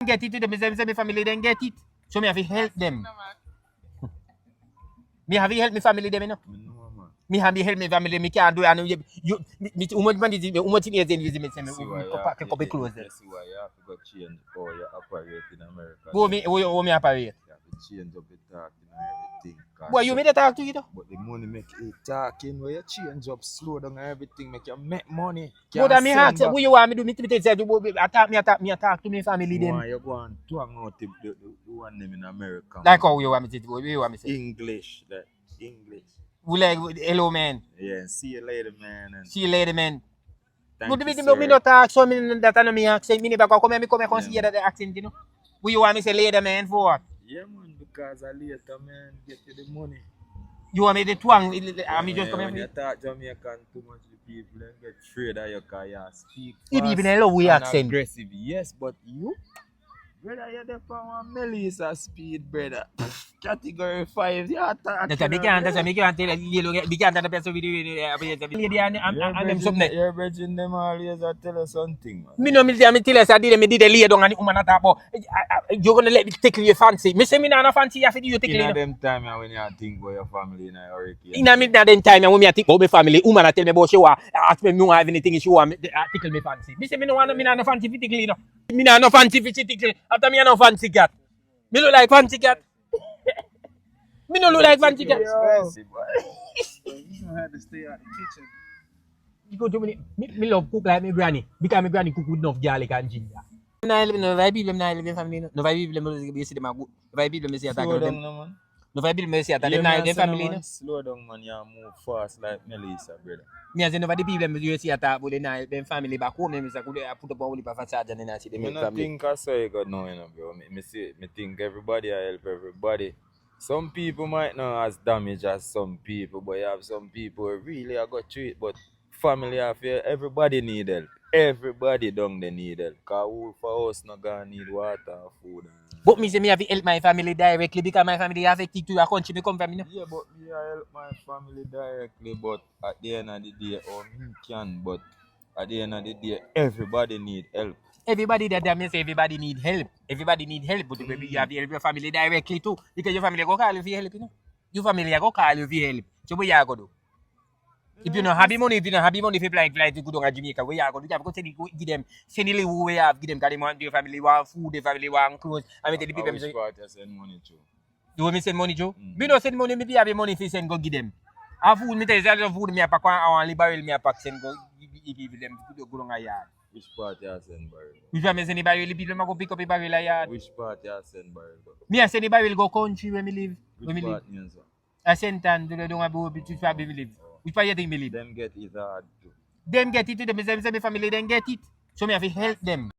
Get it to them, say my family then get it. So me have to help them. Me have to help my family them, you know. Me have to help my family. Me can't do it. And you, how much money is it? How much years is it? Me say me can be close there. That's why you have to go change how you operate in America. How me operate? You have to change up the talk and everything. Boy, you made a talk to you though. But the money make it talking where you change up, slow down and everything, make you make money. But I me ask, what you want me do? Me say, attack to me family them. You go and twang out the one name in America. Like how you want me to do? What you want me to say? English, that English. We like, hello man. Yeah, see you later, man. And See you later, man. thank But you, me sir. not talk, so me that I know me accent. Me never come and see that accent, you know. What you want me say later, man, for what? Yeah, man, because I later, man, get you the money. You want me to twang? Me just come When you here. talk Jamaican too much to people, then get afraid of you because you speak You fast people love we and accent. aggressive. Yes, but you? Brother, you're the power Melissa speed, brother. Category 5, you attack. That's a big tell you, big the person lady and them something. You're bridging them always I tell us something, man. Me no me tell us I did a lay down and the woman attack, but you're gonna let me tickle your fancy. Me say me no fancy, you have to do you tickle In you. them time when you think about your family in a hurricane. In a me that time when me think about my family, woman tell me about she want ask me no have anything she want me tickle me fancy. Me say me no want me no fancy fi tickle you know. Me no fancy fi tickle. After me no fancy cat. Me look like fancy cat. Me no look like fancy cat. Expensive, boy. You don't have to stay out the kitchen. You go to me love cook like my granny because my granny cook with enough garlic and ginger. No vibe people na live family no. No vibe people you see them good. No vibe people me see attack Slow down, them. no, man. No vibe people me see attack Yeah, them man, na family no. slow down, man. You move fast like Melissa, brother. Me as nobody people me you see attack but them family back home me say could put up all the facade and then see them I don't family. think I saw you got no, you know, bro. Me think everybody I help everybody. Some people might not as damage as some people, but you have some people who really I got treat. But family affair, everybody need help. Everybody down they need help. Cause who for us not gonna need water or food. But me say me have to help my family directly because my family affected to a country me come from you know. Yeah, but me I help my family directly, but at the end of the day, me can, but at the end of the day, everybody need help. Everybody that me say everybody need help. Everybody need help, but maybe you have to help your family directly too. Because your family go call you for help, you know. Your family go call you for help. So what you go do? If you don't have the money, if you don't have the money for fly to go down to Jamaica, what you go do? You have to give them, send the who we have, give them, because they want your family want food, the family want clothes. I mean, tell the people, Which part you send money to? you want me send money, Joe? Me don't send money, maybe have the money for send go give them. I food, me tell you, I food me a pack, I want to barrel me a pack, send go give them, go down a yard. Which part you send barrel? If I send the barrel, the people go pick up the barrel a yard. Which part you send barrel? Me I send the barrel go country where me live. Where me Which live. part means what? I send and do don't have which part me live. Which part you think me live? Them get it hard too. Them get it to them, say my family then get it. So me have to help them.